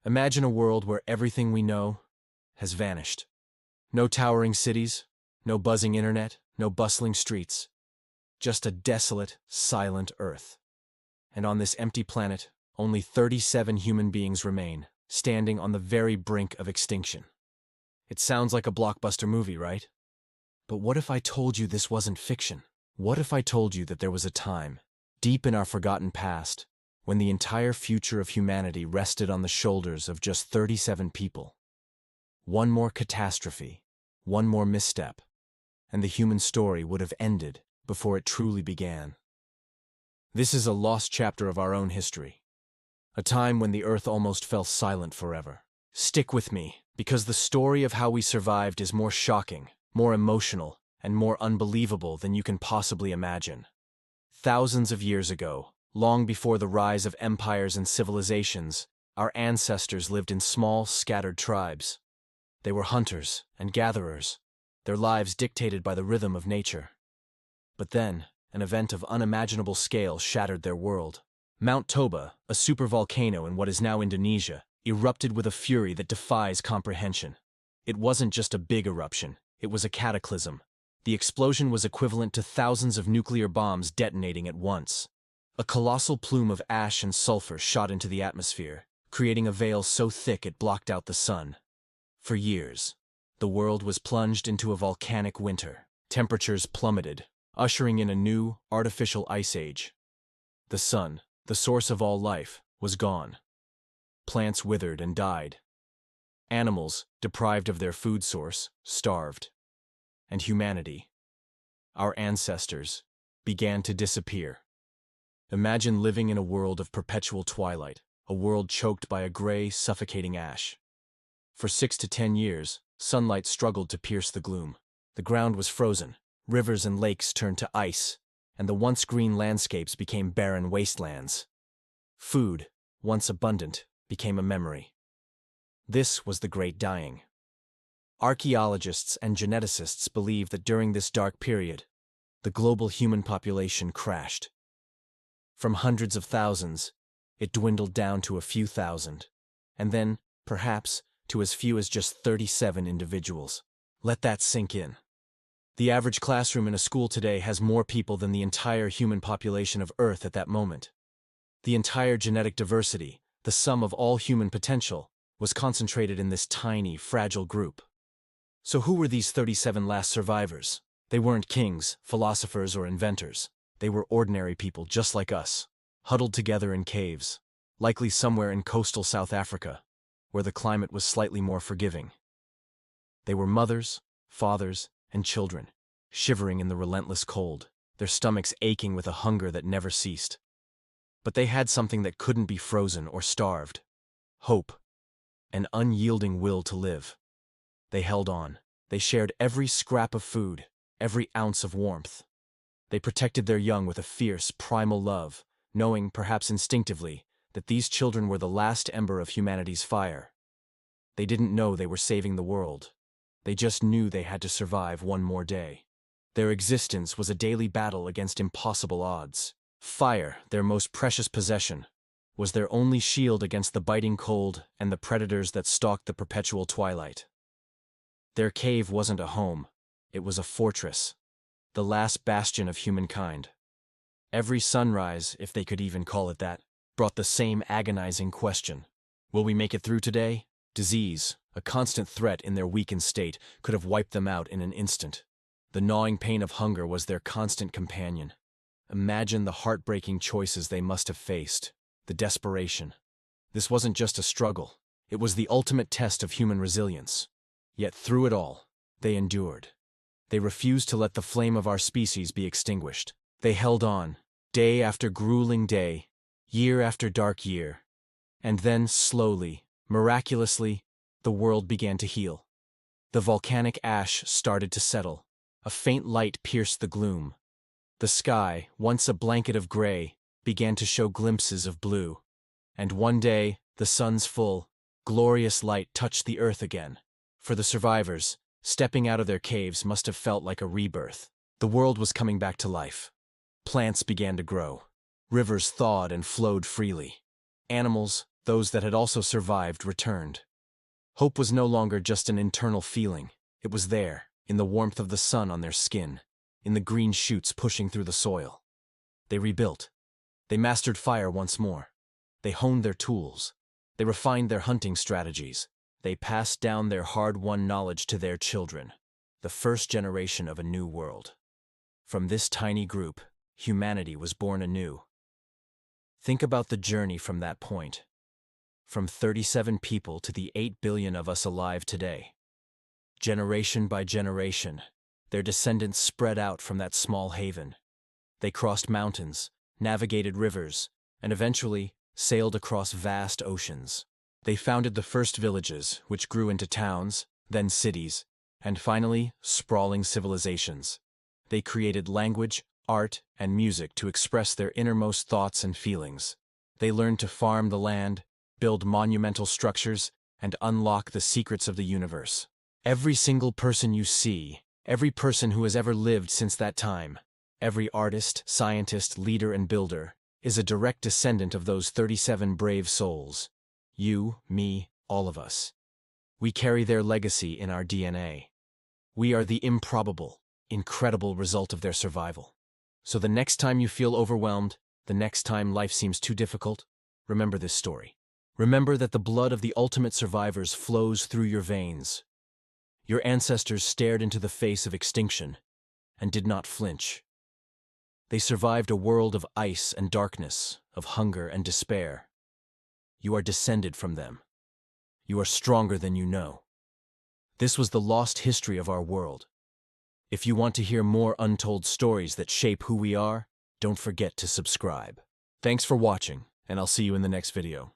Imagine a world where everything we know has vanished. No towering cities, no buzzing internet, no bustling streets. Just a desolate, silent Earth. And on this empty planet, only 37 human beings remain, standing on the very brink of extinction. It sounds like a blockbuster movie, right? But what if I told you this wasn't fiction? What if I told you that there was a time, deep in our forgotten past, when the entire future of humanity rested on the shoulders of just 37 people? One more catastrophe, one more misstep, and the human story would have ended before it truly began. This is a lost chapter of our own history, a time when the Earth almost fell silent forever. Stick with me, because the story of how we survived is more shocking, more emotional, and more unbelievable than you can possibly imagine. Thousands of years ago, long before the rise of empires and civilizations, our ancestors lived in small, scattered tribes. They were hunters and gatherers, their lives dictated by the rhythm of nature. But then, an event of unimaginable scale shattered their world. Mount Toba, a supervolcano in what is now Indonesia, erupted with a fury that defies comprehension. It wasn't just a big eruption, it was a cataclysm. The explosion was equivalent to thousands of nuclear bombs detonating at once. A colossal plume of ash and sulfur shot into the atmosphere, creating a veil so thick it blocked out the sun. For years, the world was plunged into a volcanic winter. Temperatures plummeted, ushering in a new, artificial ice age. The sun, the source of all life, was gone. Plants withered and died. Animals, deprived of their food source, starved. And humanity, our ancestors, began to disappear. Imagine living in a world of perpetual twilight, a world choked by a gray, suffocating ash. For 6 to 10 years, sunlight struggled to pierce the gloom. The ground was frozen, rivers and lakes turned to ice, and the once green landscapes became barren wastelands. Food, once abundant, became a memory. This was the Great Dying. Archaeologists and geneticists believe that during this dark period, the global human population crashed. From hundreds of thousands, it dwindled down to a few thousand, and then, perhaps, to as few as just 37 individuals. Let that sink in. The average classroom in a school today has more people than the entire human population of Earth at that moment. The entire genetic diversity, the sum of all human potential, was concentrated in this tiny, fragile group. So who were these 37 last survivors? They weren't kings, philosophers, or inventors. They were ordinary people just like us, huddled together in caves, likely somewhere in coastal South Africa, where the climate was slightly more forgiving. They were mothers, fathers, and children, shivering in the relentless cold, their stomachs aching with a hunger that never ceased. But they had something that couldn't be frozen or starved: hope, an unyielding will to live. They held on. They shared every scrap of food, every ounce of warmth. They protected their young with a fierce, primal love, knowing, perhaps instinctively, that these children were the last ember of humanity's fire. They didn't know they were saving the world. They just knew they had to survive one more day. Their existence was a daily battle against impossible odds. Fire, their most precious possession, was their only shield against the biting cold and the predators that stalked the perpetual twilight. Their cave wasn't a home, it was a fortress, the last bastion of humankind. Every sunrise, if they could even call it that, brought the same agonizing question: will we make it through today? Disease, a constant threat in their weakened state, could have wiped them out in an instant. The gnawing pain of hunger was their constant companion. Imagine the heartbreaking choices they must have faced, the desperation. This wasn't just a struggle, it was the ultimate test of human resilience. Yet through it all, they endured. They refused to let the flame of our species be extinguished. They held on, day after grueling day, year after dark year. And then, slowly, miraculously, the world began to heal. The volcanic ash started to settle. A faint light pierced the gloom. The sky, once a blanket of gray, began to show glimpses of blue. And one day, the sun's full, glorious light touched the earth again. For the survivors, stepping out of their caves must have felt like a rebirth. The world was coming back to life. Plants began to grow. Rivers thawed and flowed freely. Animals, Those that had also survived returned. Hope was no longer just an internal feeling. It was there, in the warmth of the sun on their skin, in the green shoots pushing through the soil. They rebuilt. They mastered fire once more. They honed their tools. They refined their hunting strategies. They passed down their hard-won knowledge to their children, the first generation of a new world. From this tiny group, humanity was born anew. Think about the journey from that point. From 37 people to the 8 billion of us alive today. Generation by generation, their descendants spread out from that small haven. They crossed mountains, navigated rivers, and eventually sailed across vast oceans. They founded the first villages, which grew into towns, then cities, and finally, sprawling civilizations. They created language, art, and music to express their innermost thoughts and feelings. They learned to farm the land, build monumental structures, and unlock the secrets of the universe. Every single person you see, every person who has ever lived since that time, every artist, scientist, leader, and builder, is a direct descendant of those 37 brave souls. You, me, all of us. We carry their legacy in our DNA. We are the improbable, incredible result of their survival. So the next time you feel overwhelmed, the next time life seems too difficult, remember this story. Remember that the blood of the ultimate survivors flows through your veins. Your ancestors stared into the face of extinction and did not flinch. They survived a world of ice and darkness, of hunger and despair. You are descended from them. You are stronger than you know. This was the lost history of our world. If you want to hear more untold stories that shape who we are, don't forget to subscribe. Thanks for watching, and I'll see you in the next video.